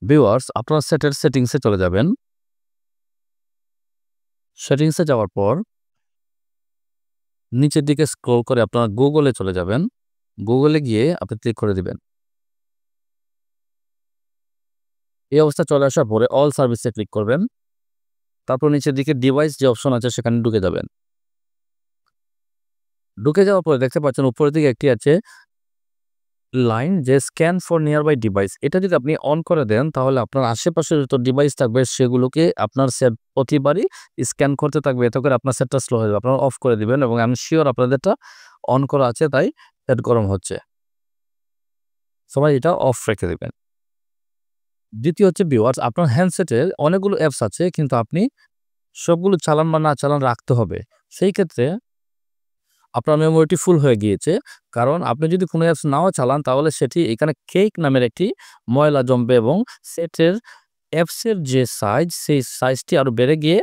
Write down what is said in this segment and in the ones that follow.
Viewers আপনার সেটের সেটিংসে চলে যাবেন। সেটিংসে যাওয়ার পর নিচের দিকে স্ক্রল করে আপনারা গুগলে চলে যাবেন। গুগলে গিয়ে আপনি ক্লিক করে দিবেন। এই অবস্থা চলে আসার পরে অল সার্ভিসে ক্লিক করবেন। তারপর নিচের দিকে ডিভাইস যে অপশন আছে সেখানে ঢুকে যাবেন। ঢুকে যাওয়ার পরে দেখতে পাচ্ছেন উপরের দিকে একটি আছে লাইন যে স্ক্যান ফর নিয়ারবাই ডিভাইস। এটা যদি আপনি অন করে দেন তাহলে আপনার আশেপাশে যত ডিভাইস থাকবে সেগুলোকে আপনার সেট প্রতিবারই স্ক্যান করতে থাকবে। এতে করে আপনার সেটটা স্লো হয়ে যাবে। আপনারা অফ করে দিবেন এবং আমি সিওর আপনাদেরটা অন করা আছে তাই সেট গরম হচ্ছে। সবাই এটা অফ রেখে দিবেন। দ্বিতীয় হচ্ছে ভিউয়ার্স আপনার হ্যান্ডসেটে অনেকগুলো অ্যাপস আছে কিন্তু আপনি সবগুলো চালান বা না চালান রাখতে হবে। সেই ক্ষেত্রে আপনার মেমোরিটি ফুল হয়ে গিয়েছে। কারণ আপনি যদি কোনো অ্যাপস নাও চালান তাহলে সেটি এখানে কেক নামের একটি ময়লা জমবে এবং সেটের অ্যাপসের যে সাইজ সেই সাইজটি আরও বেড়ে গিয়ে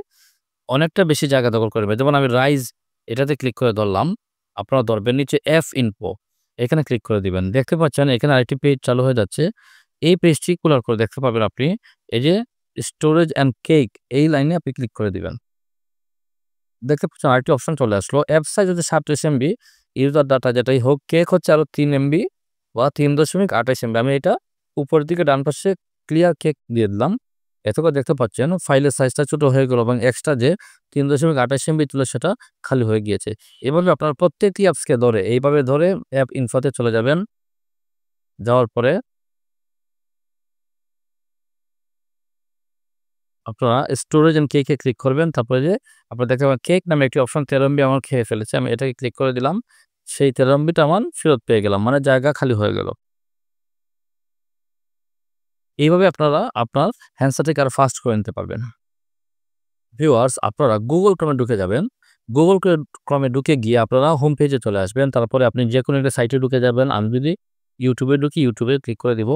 অনেকটা বেশি জায়গা দখল করবে। যেমন আমি রাইজ এটাতে ক্লিক করে ধরলাম। আপনারা ধরবেন নিচে অ্যাপ ইনফো এখানে ক্লিক করে দিবেন। দেখতে পাচ্ছেন এখানে আরেকটি পেজ চালু হয়ে যাচ্ছে। এই পেজটি ক্লিয়ার করে দেখতে পাবেন আপনি এই যে স্টোরেজ অ্যান্ড কেক এই লাইনে আপনি ক্লিক করে দিবেন। দেখতে পাচ্ছেন আরেকটি অপশন চলে আসলো। অ্যাপ সাইজ হচ্ছে 27 এমবি, ইউজার ডাটা যেটাই হোক, কেক হচ্ছে আরও 3 এমবি বা 3.28 এমবি। আমি এটা উপরের দিকে ডান পাশে ক্লিয়ার কেক দিয়ে দিলাম। এতে করে দেখতে পাচ্ছেন ফাইলের সাইজটা ছোট হয়ে গেল এবং এক্সট্রা যে 3.28 এমবি ছিল সেটা খালি হয়ে গিয়েছে। এভাবে আপনার প্রত্যেকটি অ্যাপসকে ধরে এইভাবে ধরে অ্যাপ ইনফোতে চলে যাবেন। যাওয়ার পরে আপনারা স্টোরেজ অ্যান্ড কেকে ক্লিক করবেন। তারপরে যে আপনারা দেখতে পাবেন কেক নামে একটি অপশন 13 এমবি আমার খেয়ে ফেলেছে। আমি এটাকে ক্লিক করে দিলাম। সেই 13 এমবিটা আমার ফেরত পেয়ে গেলাম। মানে জায়গা খালি হয়ে গেল। এইভাবে আপনারা আপনার হ্যান্ডসেটটাকে আরো ফাস্ট করে নিতে পারবেন। ভিউয়ার্স আপনারা গুগল ক্রমে ঢুকে যাবেন। গুগল ক্রমে ঢুকে গিয়ে আপনারা হোম পেজে চলে আসবেন। তারপরে আপনি যেকোনো একটা সাইটে ঢুকে যাবেন। আমি যদি ইউটিউবে ঢুকি, ইউটিউবে ক্লিক করে দিব।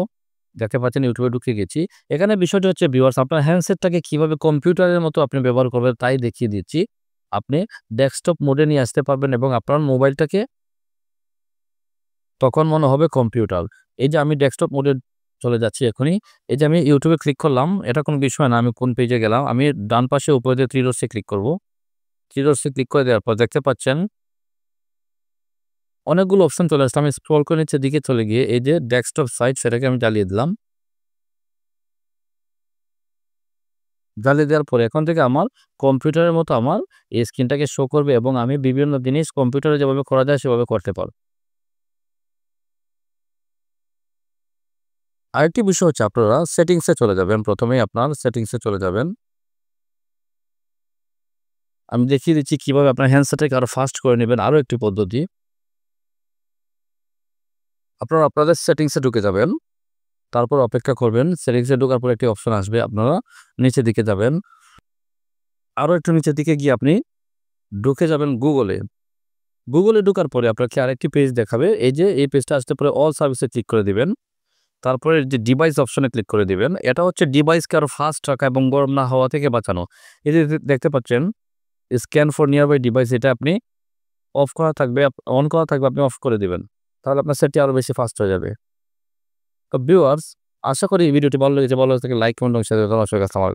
দেখতে পাচ্ছেন ইউটিউবে ঢুকে গেছি। এখানে বিষয়টা হচ্ছে ভিউয়ার্স আপনার হ্যান্ডসেটটাকে কিভাবে কম্পিউটারের মতো আপনি ব্যবহার করবেন তাই দেখিয়ে দিচ্ছি। আপনি ডেস্কটপ মোডে নিয়ে আসতে পারবেন এবং আপনার মোবাইলটাকে তখন মনে হবে কম্পিউটার। এই যে আমি ডেস্কটপ মোডে চলে যাচ্ছি এখনই। এই যে আমি ইউটিউবে ক্লিক করলাম, এটা কোনো বিষয় না। আমি কোন পেজে গেলাম, আমি ডান পাশে উপরে দিয়ে থ্রি ডটসে ক্লিক করব। থ্রি ডটসে ক্লিক করে দেওয়ার পর দেখতে পাচ্ছেন অনেকগুলো অপশন চলে আসছে। আমি স্ক্রল করে নিচের দিকে চলে গিয়ে এই যে ডেস্কটপ সাইট সেটাকে আমি জ্বালিয়ে দিলাম। জ্বালিয়ে দেওয়ার পরে এখন থেকে আমার কম্পিউটারের মতো আমার এই স্ক্রিনটাকে শো করবে এবং আমি বিভিন্ন জিনিস কম্পিউটারে যেভাবে করা যায় সেভাবে করতে পারব। আরেকটি বিষয় হচ্ছে আপনারা সেটিংসে চলে যাবেন। প্রথমেই আপনার সেটিংসে চলে যাবেন। আমি দেখিয়ে দিচ্ছি কিভাবে আপনার হ্যান্ডসেটটাকে আরো ফাস্ট করে নেবেন। আরো একটি পদ্ধতি, আপনারা আপনাদের সেটিংসে ঢুকে যাবেন। তারপর অপেক্ষা করবেন। সেটিংসে ঢোকার পর একটি অপশন আসবে। আপনারা নিচের দিকে যাবেন। আরো একটু নিচের দিকে গিয়ে আপনি ঢুকে যাবেন গুগলে। গুগলে ঢোকার পরে আপনাকে আরেকটি পেজ দেখাবে। এই যে এই পেজটা আসতে পরে অল সার্ভিসে ক্লিক করে দিবেন। তারপরে যে ডিভাইস অপশনে ক্লিক করে দিবেন। এটা হচ্ছে ডিভাইসকে আরো ফাস্ট রাখা এবং গরম না হওয়া থেকে বাঁচানো। এই যে দেখতে পাচ্ছেন স্ক্যান ফর নিয়ারবাই ডিভাইস, এটা আপনি অফ করা থাকবে, অন করা থাকবে, আপনি অফ করে দিবেন। তাহলে আপনার সেটটি আরো বেশি ফাস্ট হয়ে যাবে। তো ভিউয়ার্স আশা করি এই ভিডিওটি ভালো লেগেছে। ভালো লাগলে লাইক, কমেন্ট এবং শেয়ার করতে আমার